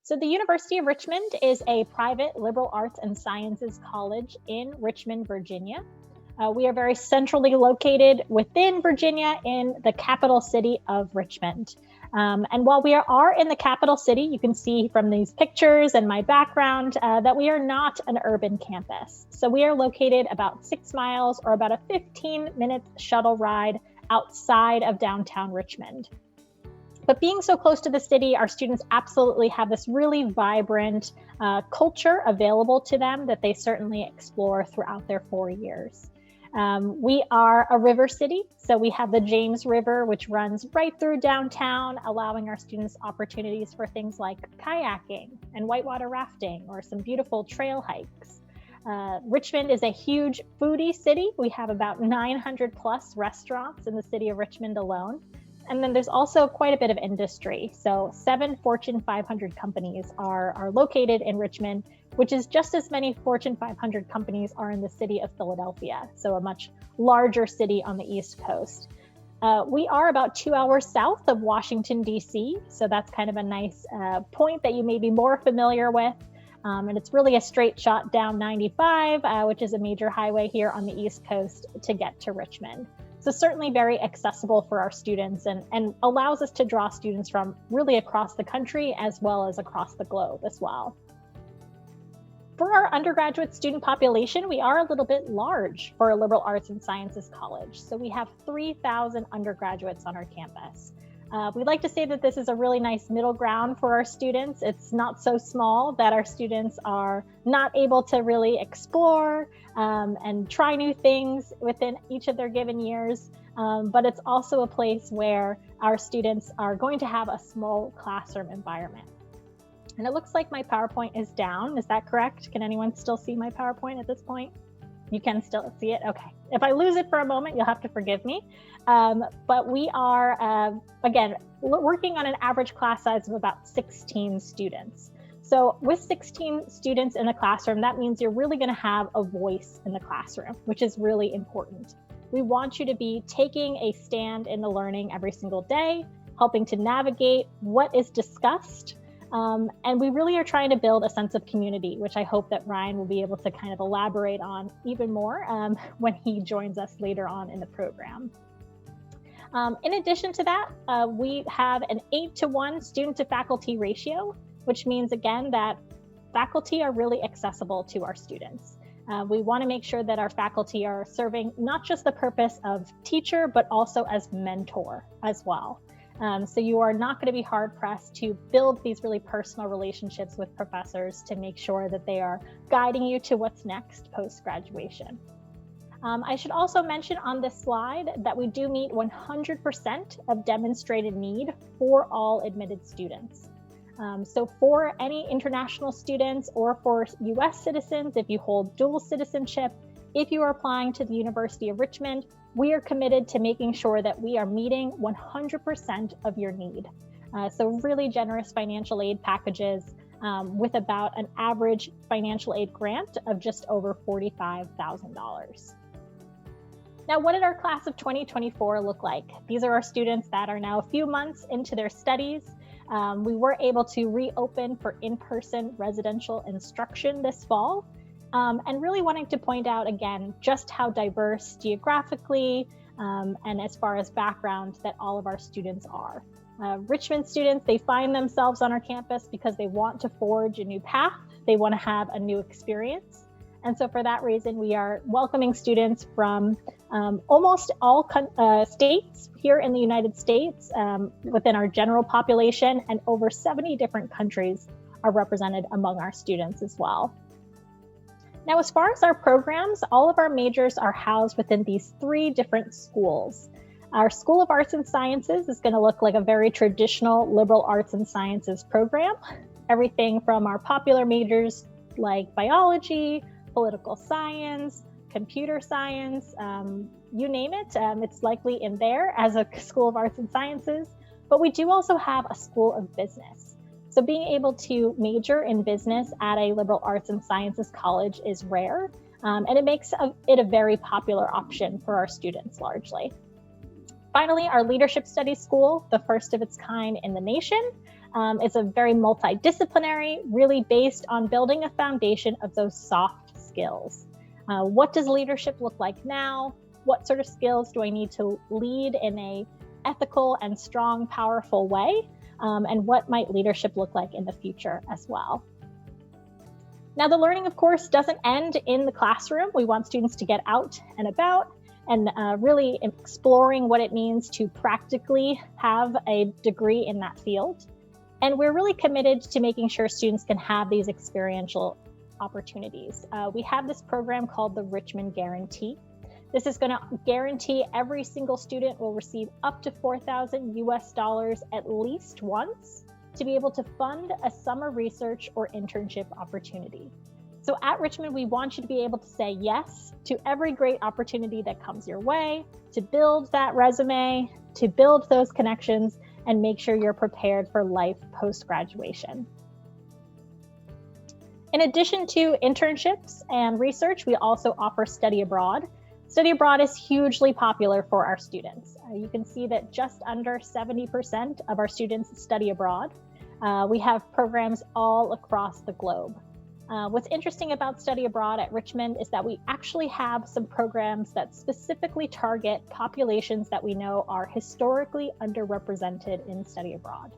So the University of Richmond is a private liberal arts and sciences college in Richmond, Virginia. We are very centrally located within Virginia in the capital city of Richmond. And while we are in the capital city, you can see from these pictures and my background that we are not an urban campus. So we are located about 6 miles or about a 15-minute shuttle ride outside of downtown Richmond. But being so close to the city, our students absolutely have this really vibrant culture available to them that they certainly explore throughout their 4 years. We are a river city, so we have the James River, which runs right through downtown, allowing our students opportunities for things like kayaking and whitewater rafting or some beautiful trail hikes. Richmond is a huge foodie city. We have about 900 plus restaurants in the city of Richmond alone. And then there's also quite a bit of industry. So 7 Fortune 500 companies are located in Richmond, which is just as many Fortune 500 companies are in the city of Philadelphia, so a much larger city on the East Coast. We are about 2 hours south of Washington, D.C., so that's kind of a nice point that you may be more familiar with. And it's really a straight shot down 95, which is a major highway here on the East Coast to get to Richmond. So certainly very accessible for our students and allows us to draw students from really across the country as well as across the globe as well. For our undergraduate student population, we are a little bit large for a liberal arts and sciences college. So we have 3,000 undergraduates on our campus. We like to say that this is a really nice middle ground for our students. It's not so small that our students are not able to really explore and try new things within each of their given years. But it's also a place where our students are going to have a small classroom environment. And it looks like my PowerPoint is down. Is that correct? Can anyone still see my PowerPoint at this point? You can still see it? Okay. If I lose it for a moment, you'll have to forgive me. But we are, again, working on an average class size of about 16 students. So with 16 students in the classroom, that means you're really going to have a voice in the classroom, which is really important. We want you to be taking a stand in the learning every single day, helping to navigate what is discussed. And we really are trying to build a sense of community, which I hope that Ryan will be able to kind of elaborate on even more when he joins us later on in the program. In addition to that, we have an 8-to-1 student to faculty ratio, which means again that faculty are really accessible to our students. We want to make sure that our faculty are serving not just the purpose of teacher, but also as mentor as well. So you are not going to be hard pressed to build these really personal relationships with professors to make sure that they are guiding you to what's next post-graduation. I should also mention on this slide that we do meet 100% of demonstrated need for all admitted students. So for any international students or for US citizens, if you hold dual citizenship, if you are applying to the University of Richmond, we are committed to making sure that we are meeting 100% of your need. So really generous financial aid packages with about an average financial aid grant of just over $45,000. Now, what did our class of 2024 look like? These are our students that are now a few months into their studies. We were able to reopen for in-person residential instruction this fall. And really wanting to point out again just how diverse geographically and as far as background that all of our students are. Richmond students, they find themselves on our campus because they want to forge a new path. They want to have a new experience. And so for that reason, we are welcoming students from almost all states here in the United States within our general population, and over 70 different countries are represented among our students as well. Now, as far as our programs, all of our majors are housed within these 3 different schools. Our School of Arts and Sciences is going to look like a very traditional liberal arts and sciences program. Everything from our popular majors like biology, political science, computer science, you name it, it's likely in there as a School of Arts and Sciences. But we do also have a School of Business. So being able to major in business at a liberal arts and sciences college is rare, and it makes it a very popular option for our students largely. Finally, our Leadership Studies School, the first of its kind in the nation. It's a very multidisciplinary, really based on building a foundation of those soft skills. What does leadership look like now? What sort of skills do I need to lead in a ethical and strong, powerful way? And what might leadership look like in the future as well? Now, the learning, of course, doesn't end in the classroom. We want students to get out and about and really exploring what it means to practically have a degree in that field. And we're really committed to making sure students can have these experiential opportunities. We have this program called the Richmond Guarantee. This is going to guarantee every single student will receive up to $4,000 US at least once to be able to fund a summer research or internship opportunity. So at Richmond, we want you to be able to say yes to every great opportunity that comes your way, to build that resume, to build those connections, and make sure you're prepared for life post-graduation. In addition to internships and research, we also offer study abroad. Study abroad is hugely popular for our students. You can see that just under 70% of our students study abroad. We have programs all across the globe. What's interesting about study abroad at Richmond is that we actually have some programs that specifically target populations that we know are historically underrepresented in study abroad.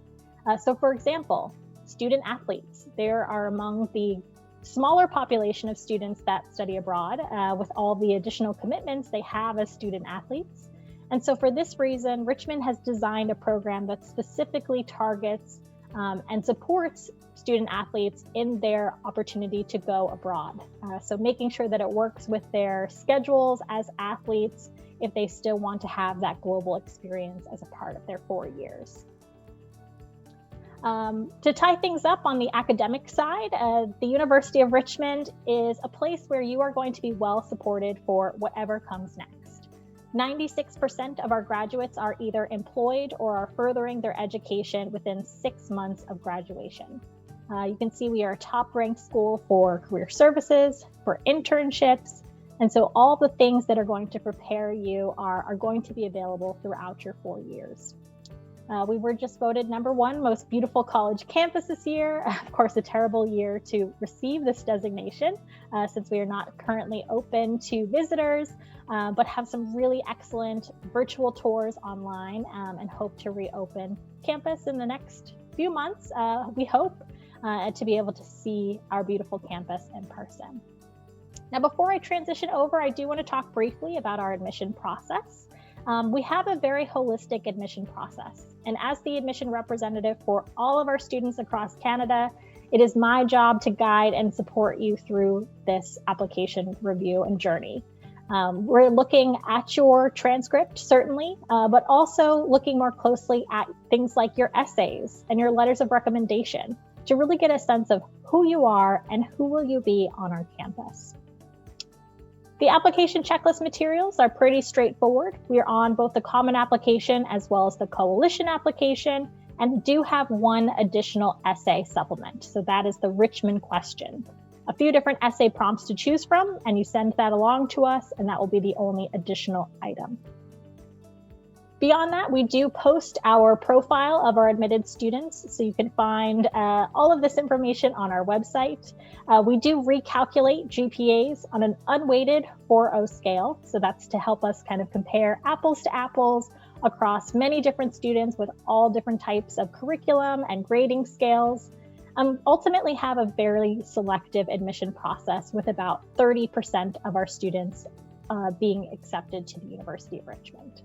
So for example, student athletes, there are among the smaller population of students that study abroad with all the additional commitments they have as student athletes. And so for this reason, Richmond has designed a program that specifically targets and supports student athletes in their opportunity to go abroad. So making sure that it works with their schedules as athletes if they still want to have that global experience as a part of their 4 years. To tie things up on the academic side, the University of Richmond is a place where you are going to be well supported for whatever comes next. 96% of our graduates are either employed or are furthering their education within 6 months of graduation. You can see we are a top-ranked school for career services, for internships, and so all the things that are going to prepare you are going to be available throughout your 4 years. We were just voted #1 most beautiful college campus this year. Of course, a terrible year to receive this designation since we are not currently open to visitors, but have some really excellent virtual tours online and hope to reopen campus in the next few months, we hope, to be able to see our beautiful campus in person. Now, before I transition over, I do want to talk briefly about our admission process. We have a very holistic admission process. And as the admission representative for all of our students across Canada, it is my job to guide and support you through this application review and journey. We're looking at your transcript, certainly, but also looking more closely at things like your essays and your letters of recommendation to really get a sense of who you are and who will you be on our campus. The application checklist materials are pretty straightforward. We are on both the common application as well as the coalition application, and do have one additional essay supplement. So that is the Richmond question. A few different essay prompts to choose from, and you send that along to us, and that will be the only additional item. Beyond that, we do post our profile of our admitted students, so you can find all of this information on our website. We do recalculate GPAs on an unweighted 4.0 scale, so that's to help us kind of compare apples to apples across many different students with all different types of curriculum and grading scales. Ultimately have a very selective admission process with about 30% of our students being accepted to the University of Richmond.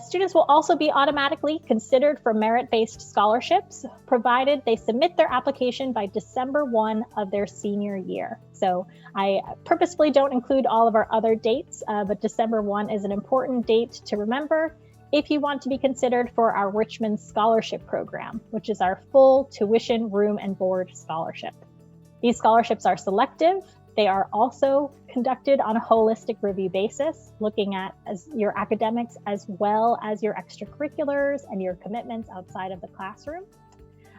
Students will also be automatically considered for merit-based scholarships, provided they submit their application by December 1 of their senior year. So I purposefully don't include all of our other dates, but December 1 is an important date to remember if you want to be considered for our Richmond Scholarship Program, which is our full tuition, room, and board scholarship. These scholarships are selective. They are also conducted on a holistic review basis, looking at your academics as well as your extracurriculars and your commitments outside of the classroom.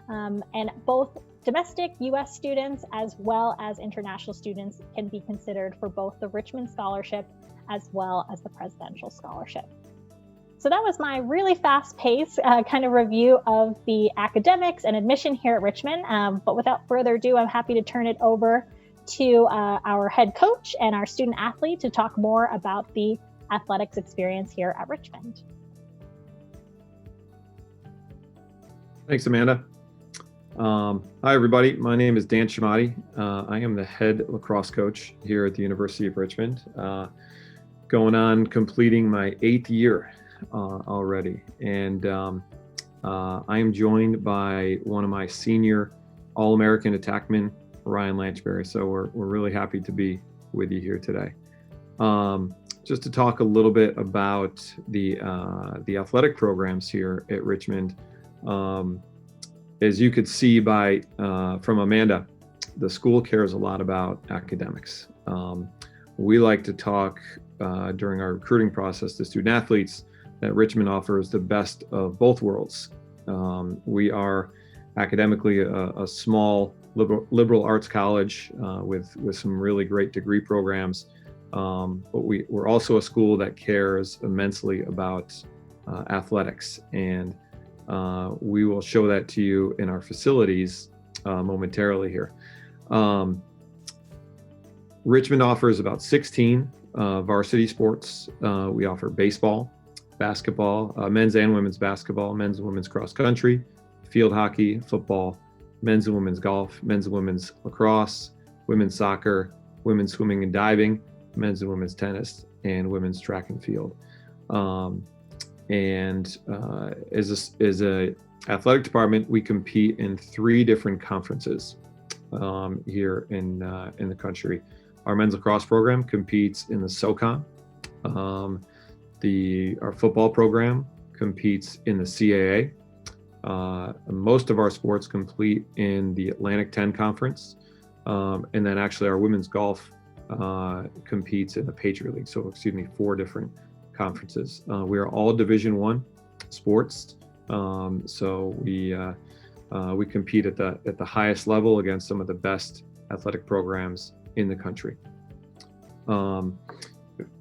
And both domestic U.S. students as well as international students can be considered for both the Richmond Scholarship as well as the Presidential Scholarship. So that was my really fast-paced kind of review of the academics and admission here at Richmond. But without further ado, I'm happy to turn it over to our head coach and our student athlete to talk more about the athletics experience here at Richmond. Thanks, Amanda. Hi, everybody. My name is Dan Shamati. I am the head lacrosse coach here at the University of Richmond, going on completing my 8th year already. And I am joined by one of my senior All-American attackmen, Ryan Lanchberry. So we're really happy to be with you here today. Just to talk a little bit about the athletic programs here at Richmond. As you could see from Amanda, the school cares a lot about academics. We like to talk during our recruiting process to student athletes that Richmond offers the best of both worlds. We are academically a small liberal arts college with some really great degree programs, but we're also a school that cares immensely about athletics, and we will show that to you in our facilities momentarily here. Richmond offers about 16 varsity sports. We offer baseball, basketball, men's and women's basketball, men's and women's cross country, field hockey, football, men's and women's golf, men's and women's lacrosse, women's soccer, women's swimming and diving, men's and women's tennis, and women's track and field. As a athletic department, we compete in 3 different conferences here in the country. Our men's lacrosse program competes in the SoCon. Our football program competes in the CAA. Most of our sports compete in the Atlantic 10 Conference. And then actually our women's golf competes in the Patriot League. So 4 different conferences. We are all Division I sports. So we compete at the highest level against some of the best athletic programs in the country.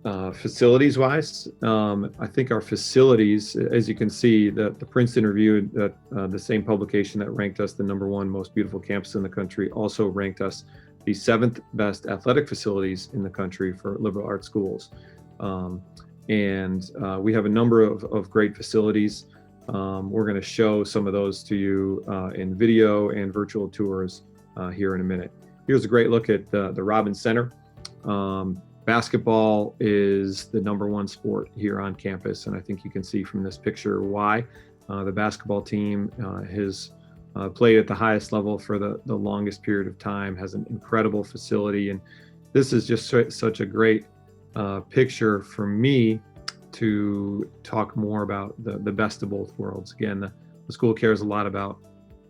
Facilities wise, I think our facilities, as you can see, the Princeton Review, the same publication that ranked us the #1 most beautiful campus in the country, also ranked us the 7th best athletic facilities in the country for liberal arts schools. We have a number of great facilities. We're going to show some of those to you in video and virtual tours here in a minute. Here's a great look at the Robins Center. Basketball is the #1 sport here on campus, and I think you can see from this picture why. The basketball team has played at the highest level for the longest period of time, has an incredible facility, and this is just such a great picture for me to talk more about the best of both worlds. Again, the school cares a lot about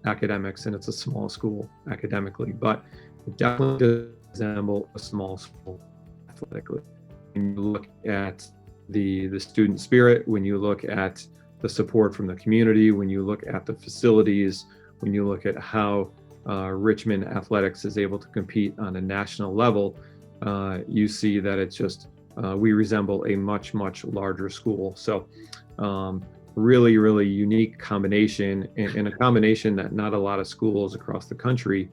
academics, and it's a small school academically, but it definitely does resemble a small school athletically. When you look at the student spirit, when you look at the support from the community, when you look at the facilities, when you look at how Richmond athletics is able to compete on a national level, you see that it's just we resemble a much larger school. So really unique combination, and a combination that not a lot of schools across the country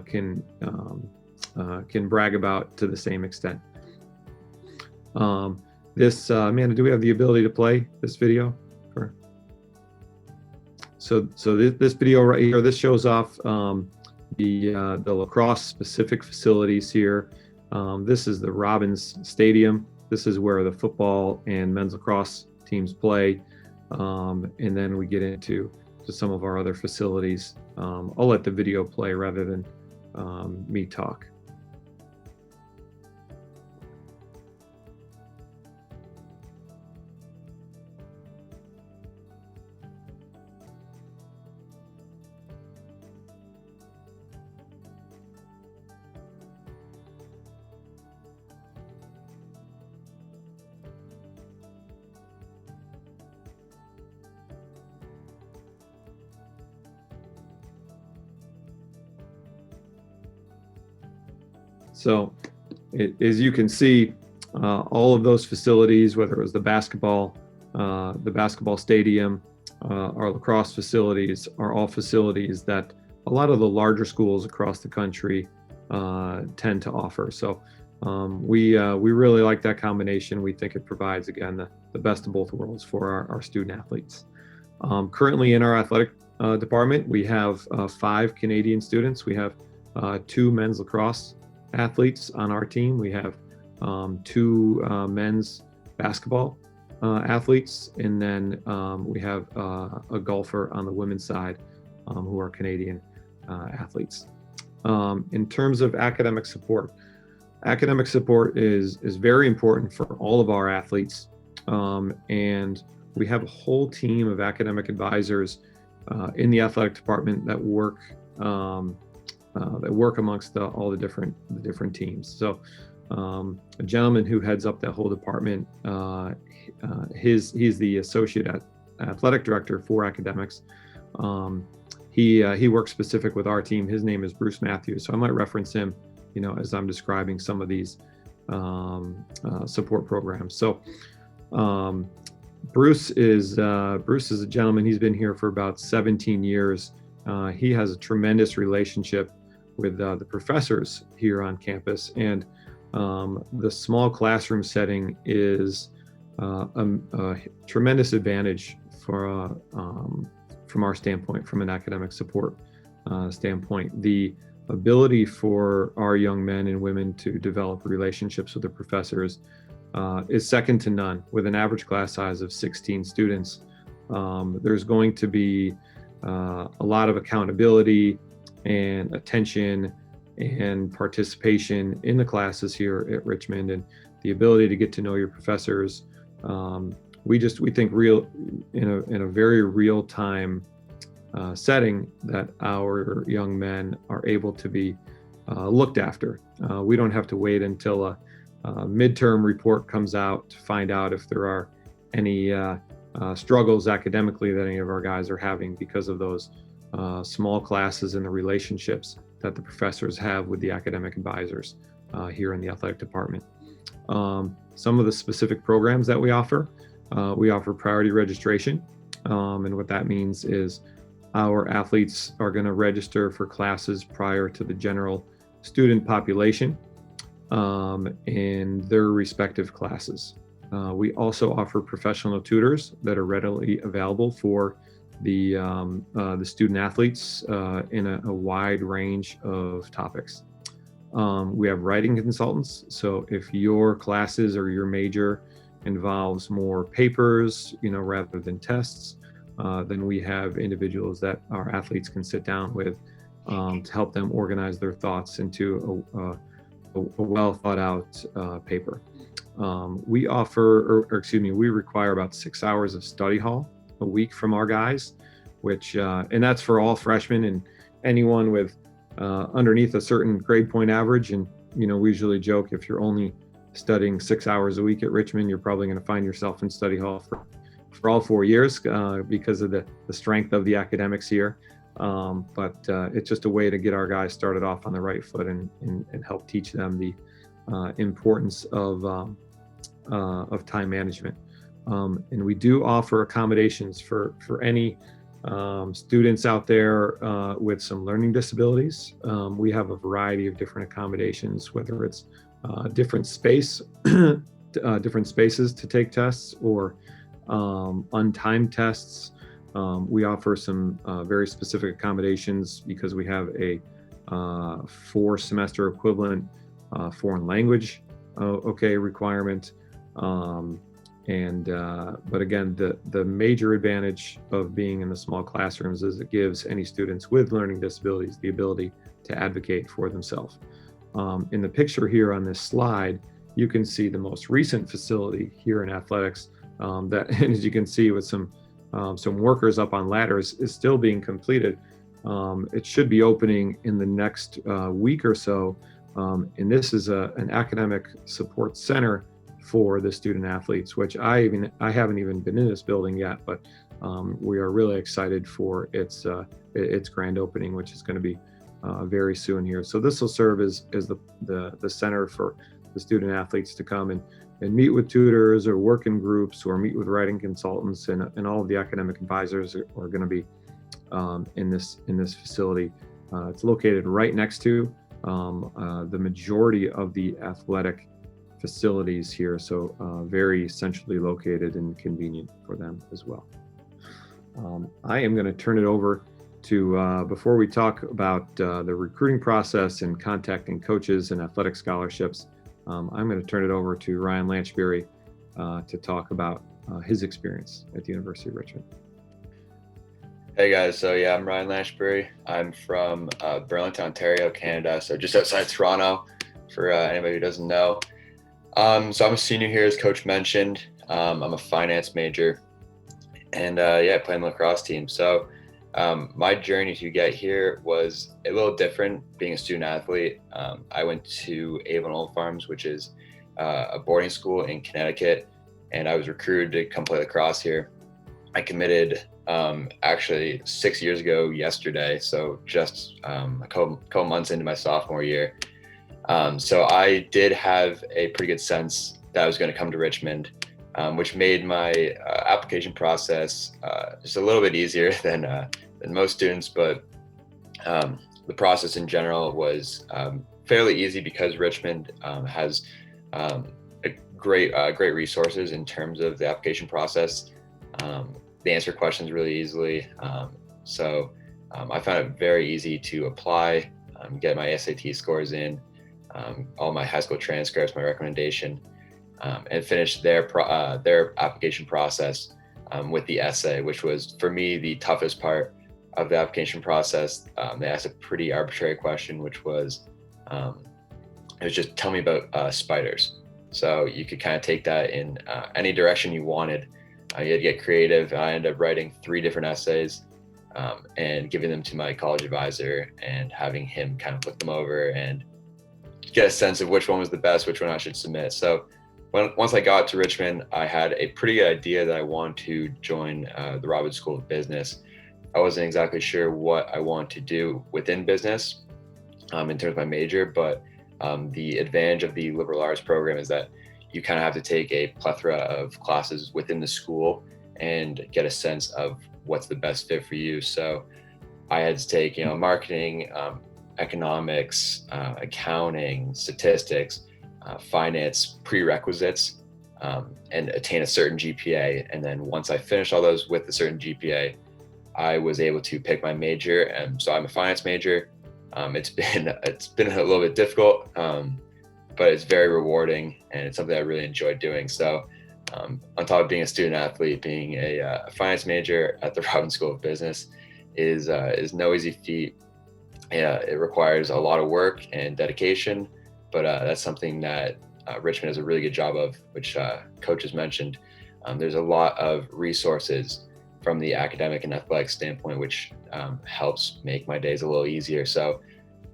can brag about to the same extent. Amanda, do we have the ability to play this video? So this video right here, this shows off the lacrosse specific facilities here. This is the Robins Stadium. This is where the football and men's lacrosse teams play. And then we get into some of our other facilities. I'll let the video play rather than me talk. So as you can see, all of those facilities, whether it was the basketball the basketball stadium, our lacrosse facilities are all facilities that a lot of the larger schools across the country tend to offer. So we really like that combination. We think it provides, again, the best of both worlds for our student athletes. Currently in our athletic department, we have 5 Canadian students. We have 2 men's lacrosse athletes on our team. We have 2 men's basketball athletes, and then we have a golfer on the women's side who are Canadian athletes. In terms of academic support is very important for all of our athletes, and we have a whole team of academic advisors in the athletic department that work amongst all the different teams. So a gentleman who heads up that whole department, he's the associate athletic director for academics. He works specific with our team. His name is Bruce Matthews. So I might reference him, as I'm describing some of these support programs. So Bruce is a gentleman. He's been here for about 17 years. He has a tremendous relationship with the professors here on campus, and the small classroom setting is a tremendous advantage from our standpoint, from an academic support standpoint. The ability for our young men and women to develop relationships with the professors is second to none. With an average class size of 16 students, there's going to be a lot of accountability and attention and participation in the classes here at Richmond, and the ability to get to know your professors. We think in a very real time setting that our young men are able to be looked after. We don't have to wait until a midterm report comes out to find out if there are any struggles academically that any of our guys are having because of those small classes and the relationships that the professors have with the academic advisors here in the athletic department. Some of the specific programs that we offer priority registration, and what that means is our athletes are going to register for classes prior to the general student population in their respective classes. We also offer professional tutors that are readily available for the student athletes in a wide range of topics. We have writing consultants. So if your classes or your major involves more papers, rather than tests, then we have individuals that our athletes can sit down with to help them organize their thoughts into a well thought out paper. We require about 6 hours of study hall a week from our guys, which, and that's for all freshmen and anyone with underneath a certain grade point average. And, we usually joke, if you're only studying 6 hours a week at Richmond, you're probably going to find yourself in study hall for all 4 years because of the strength of the academics here. But it's just a way to get our guys started off on the right foot and help teach them the importance of time management. And we do offer accommodations for any students out there with some learning disabilities. We have a variety of different accommodations, whether it's different spaces to take tests or untimed tests. We offer some very specific accommodations because we have a 4-semester equivalent foreign language requirement. But again, the major advantage of being in the small classrooms is it gives any students with learning disabilities the ability to advocate for themselves. In the picture here on this slide, you can see the most recent facility here in athletics that, and as you can see with some workers up on ladders, is still being completed. It should be opening in the next week or so. And this is an academic support center for the student athletes, which I haven't even been in this building yet, but we are really excited for its grand opening, which is going to be very soon here. So this will serve as the center for the student athletes to come and and meet with tutors or work in groups or meet with writing consultants, and all of the academic advisors are going to be in this facility. It's located right next to the majority of the athletic facilities here, so very centrally located and convenient for them as well. I am going to turn it over to, before we talk about the recruiting process and contacting coaches and athletic scholarships, I'm going to turn it over to Ryan Lanchbury to talk about his experience at the University of Richmond. Hey guys, so yeah, I'm Ryan Lanchbury. I'm from Burlington, Ontario, Canada, so just outside Toronto, for anybody who doesn't know. So I'm a senior here, as Coach mentioned. I'm a finance major, and yeah, I play on the lacrosse team. So my journey to get here was a little different being a student athlete. I went to Avon Old Farms, which is a boarding school in Connecticut, and I was recruited to come play lacrosse here. I committed actually 6 years ago yesterday, so just a couple months into my sophomore year. So I did have a pretty good sense that I was going to come to Richmond, which made my application process just a little bit easier than most students. But the process in general was fairly easy because Richmond has great resources in terms of the application process. They answer questions really easily. So I found it very easy to apply, get my SAT scores in, all my high school transcripts, my recommendation, and finish their application process with the essay, which was for me the toughest part of the application process. They asked a pretty arbitrary question, which was, it was just tell me about spiders. So you could kind of take that in any direction you wanted. You had to get creative. I ended up writing 3 different essays and giving them to my college advisor and having him kind of look them over and get a sense of which one was the best, which one I should submit. So once I got to Richmond, I had a pretty good idea that I wanted to join the Robins School of Business. I wasn't exactly sure what I wanted to do within business in terms of my major, but the advantage of the liberal arts program is that you kind of have to take a plethora of classes within the school and get a sense of what's the best fit for you. So I had to take, marketing, economics, accounting, statistics, finance prerequisites, and attain a certain GPA. And then once I finished all those with a certain GPA, I was able to pick my major. And so I'm a finance major. It's been a little bit difficult, but it's very rewarding, and it's something I really enjoyed doing. So on top of being a student athlete, being a finance major at the Robins School of Business is no easy feat. Yeah, it requires a lot of work and dedication, but that's something that Richmond does a really good job of, which Coach has mentioned. There's a lot of resources from the academic and athletic standpoint, which helps make my days a little easier. So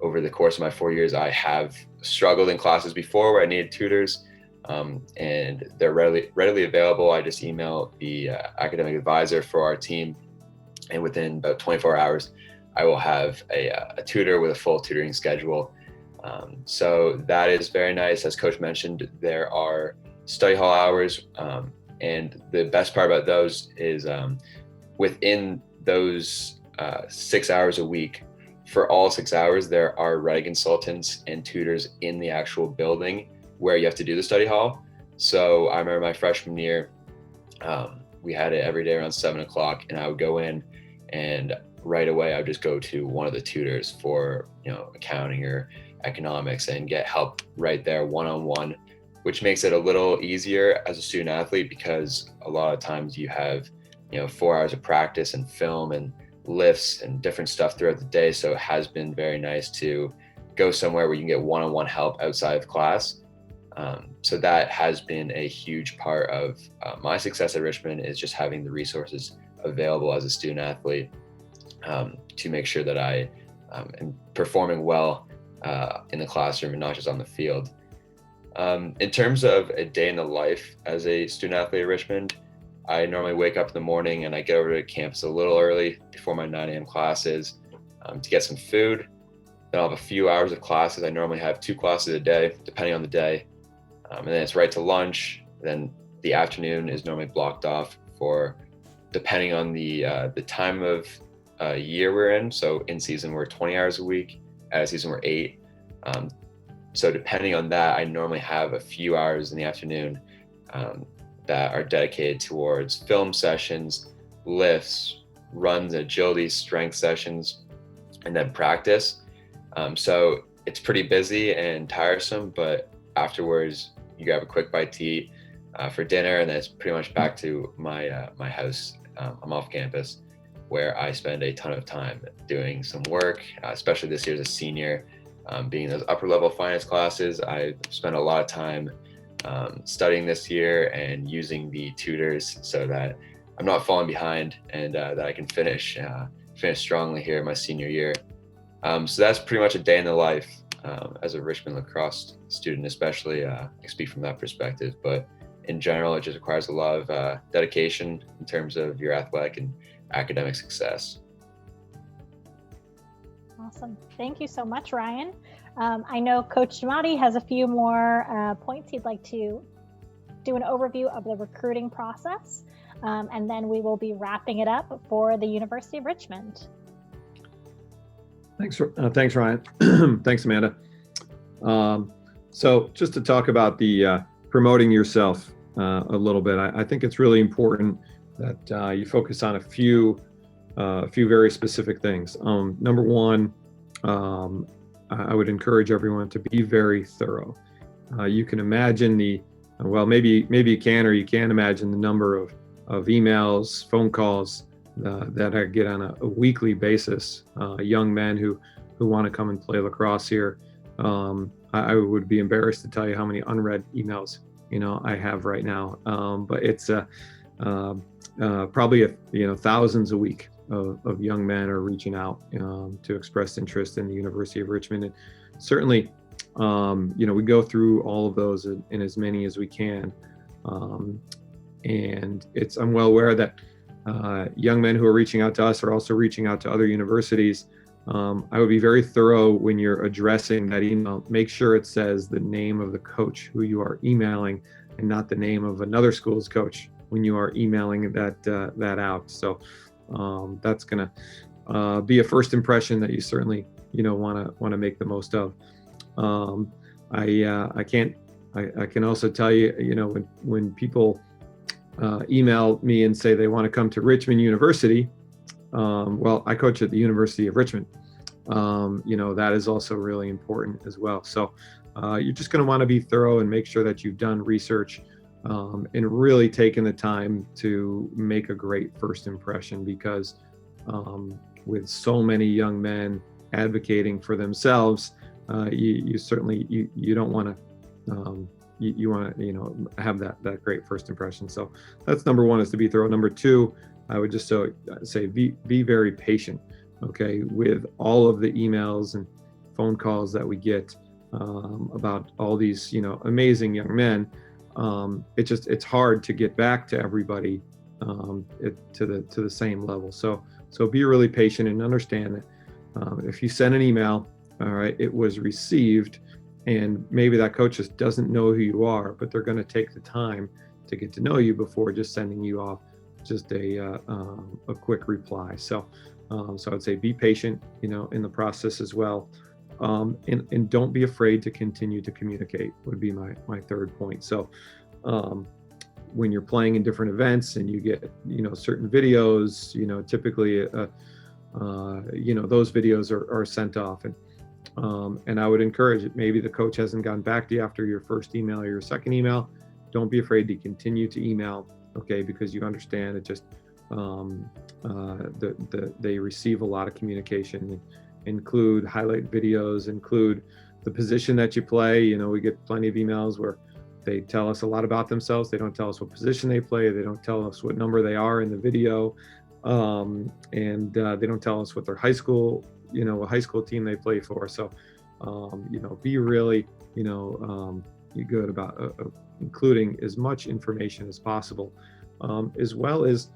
over the course of my 4 years, I have struggled in classes before where I needed tutors, and they're readily available. I just email the academic advisor for our team, and within about 24 hours, I will have a tutor with a full tutoring schedule. So that is very nice. As Coach mentioned, there are study hall hours, and the best part about those is within those 6 hours a week, for all 6 hours, there are writing consultants and tutors in the actual building where you have to do the study hall. So I remember my freshman year, we had it every day around 7 o'clock, and I would go in, and right away I would just go to one of the tutors for accounting or economics and get help right there one-on-one, which makes it a little easier as a student athlete, because a lot of times you have 4 hours of practice and film and lifts and different stuff throughout the day. So it has been very nice to go somewhere where you can get one-on-one help outside of class. So that has been a huge part of my success at Richmond, is just having the resources available as a student athlete to make sure that I am performing well in the classroom and not just on the field. In terms of a day in the life as a student athlete at Richmond, I normally wake up in the morning and I get over to campus a little early before my 9 a.m. classes to get some food. Then I'll have a few hours of classes. I normally have 2 classes a day, depending on the day. And then it's right to lunch. Then the afternoon is normally blocked off for, depending on the time of year we're in. So in season, we're 20 hours a week. Out of season, we're 8. So depending on that, I normally have a few hours in the afternoon that are dedicated towards film sessions, lifts, runs, agility, strength sessions, and then practice. So it's pretty busy and tiresome, but afterwards you grab a quick bite to eat for dinner, and then it's pretty much back to my my house. I'm off campus, where I spend a ton of time doing some work, especially this year as a senior. Being in those upper level finance classes, I spent a lot of time studying this year and using the tutors so that I'm not falling behind, and that I can finish strongly here in my senior year. So that's pretty much a day in the life as a Richmond lacrosse student, especially. I speak from that perspective, but in general, it just requires a lot of dedication in terms of your athletic and academic success. Awesome. Thank you so much, Ryan. I know Coach Jamadi has a few more points he'd like to do an overview of the recruiting process, and then we will be wrapping it up for the University of Richmond. Thanks, Ryan. Thanks, Amanda. So just to talk about the promoting yourself a little bit, I think it's really important that you focus on a few very specific things. Number one, I would encourage everyone to be very thorough. You can imagine maybe you can or you can't imagine the number of emails, phone calls that I get on a weekly basis. Young men who want to come and play lacrosse here. I would be embarrassed to tell you how many unread emails I have right now. But it's probably thousands a week of young men are reaching out to express interest in the University of Richmond. And certainly, we go through all of those in as many as we can. And I'm well aware that young men who are reaching out to us are also reaching out to other universities. I would be very thorough when you're addressing that email. Make sure it says the name of the coach who you are emailing and not the name of another school's coach when you are emailing that out. So that's going to be a first impression that you certainly want to make the most of. I can also tell you, when people email me and say they want to come to Richmond University, well, I coach at the University of Richmond. That is also really important as well. So you're just going to want to be thorough and make sure that you've done research and really taken the time to make a great first impression, because with so many young men advocating for themselves, you certainly you don't want to you want to have that great first impression. So that's number one, is to be thorough. Number two, I would just say be very patient, okay, with all of the emails and phone calls that we get about all these amazing young men. It's hard to get back to everybody to the same level. So be really patient and understand that if you send an email, all right, it was received, and maybe that coach just doesn't know who you are, but they're going to take the time to get to know you before just sending you off just a quick reply. So I'd say be patient, in the process as well, and don't be afraid to continue to communicate would be my third point. So when you're playing in different events and you get certain videos, typically those videos are sent off, and I would encourage it. Maybe the coach hasn't gotten back to you after your first email or your second email. Don't be afraid to continue to email, okay, because you understand it just they receive a lot of communication. Include highlight videos, include the position that you play. We get plenty of emails where they tell us a lot about themselves. They don't tell us what position they play. They don't tell us what number they are in the video, and they don't tell us what their high school team they play for. So be really good about including as much information as possible, as well as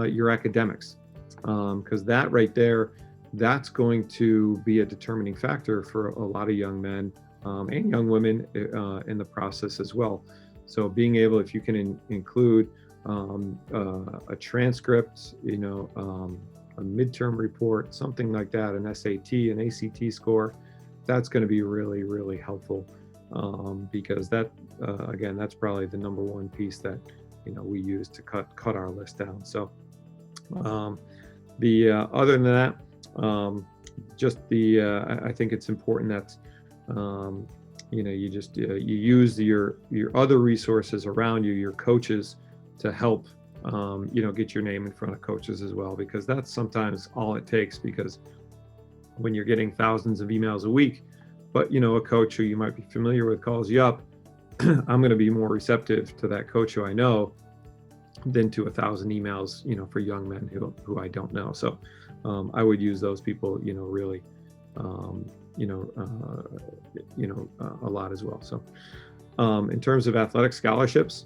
your academics, because that right there, that's going to be a determining factor for a lot of young men and young women in the process as well. So being able, if you can include a transcript, a midterm report, something like that, an SAT, an ACT score, that's going to be really, really helpful, because that, again, that's probably the number one piece that we use to cut our list down. So other than that, I think it's important that you use your other resources around you, your coaches, to help get your name in front of coaches as well, because that's sometimes all it takes. Because when you're getting thousands of emails a week, but a coach who you might be familiar with calls you up, I'm going to be more receptive to that coach who I know than to 1,000 emails, for young men who I don't know. So I would use those people, really, a lot as well. So in terms of athletic scholarships,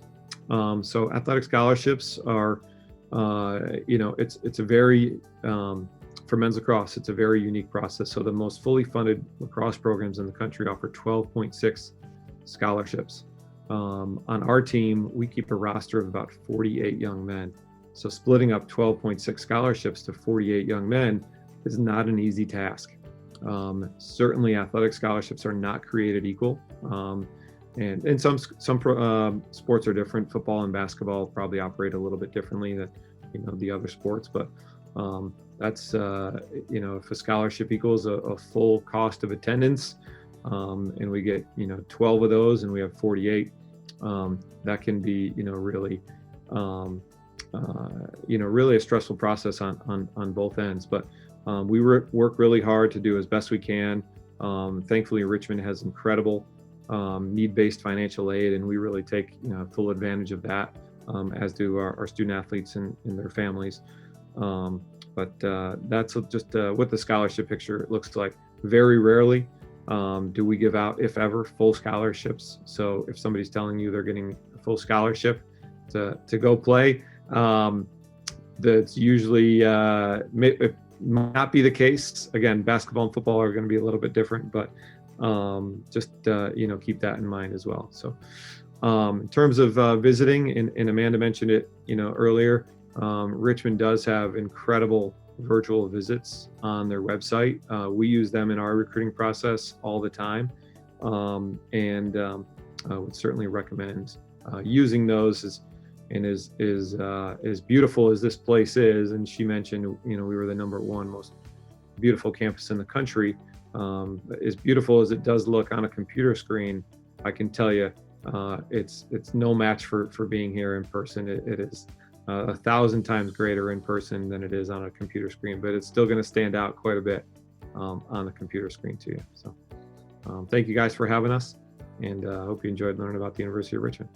so athletic scholarships are, it's a very, for men's lacrosse, it's a very unique process. So the most fully funded lacrosse programs in the country offer 12.6 scholarships. On our team, we keep a roster of about 48 young men. So splitting up 12.6 scholarships to 48 young men is not an easy task. Certainly athletic scholarships are not created equal. And some sports are different. Football and basketball probably operate a little bit differently than the other sports, but that's if a scholarship equals a full cost of attendance, and we get 12 of those and we have 48, that can be really really a stressful process on both ends. But we work really hard to do as best we can. Thankfully, Richmond has incredible need-based financial aid, and we really take full advantage of that, as do our student athletes and their families. But that's just what the scholarship picture looks like. Very rarely do we give out, if ever, full scholarships. So if somebody's telling you they're getting a full scholarship to go play, that's usually it might not be the case. Again, basketball and football are going to be a little bit different, but just keep that in mind as well. So in terms of visiting, and Amanda mentioned it earlier, Richmond does have incredible virtual visits on their website. We use them in our recruiting process all the time, and I would certainly recommend using those. As beautiful as this place is, and she mentioned we were the #1 most beautiful campus in the country. As beautiful as it does look on a computer screen, I can tell you it's no match for being here in person. It is 1,000 times greater in person than it is on a computer screen, but it's still going to stand out quite a bit on the computer screen to you. So thank you guys for having us, and I hope you enjoyed learning about the University of Richmond.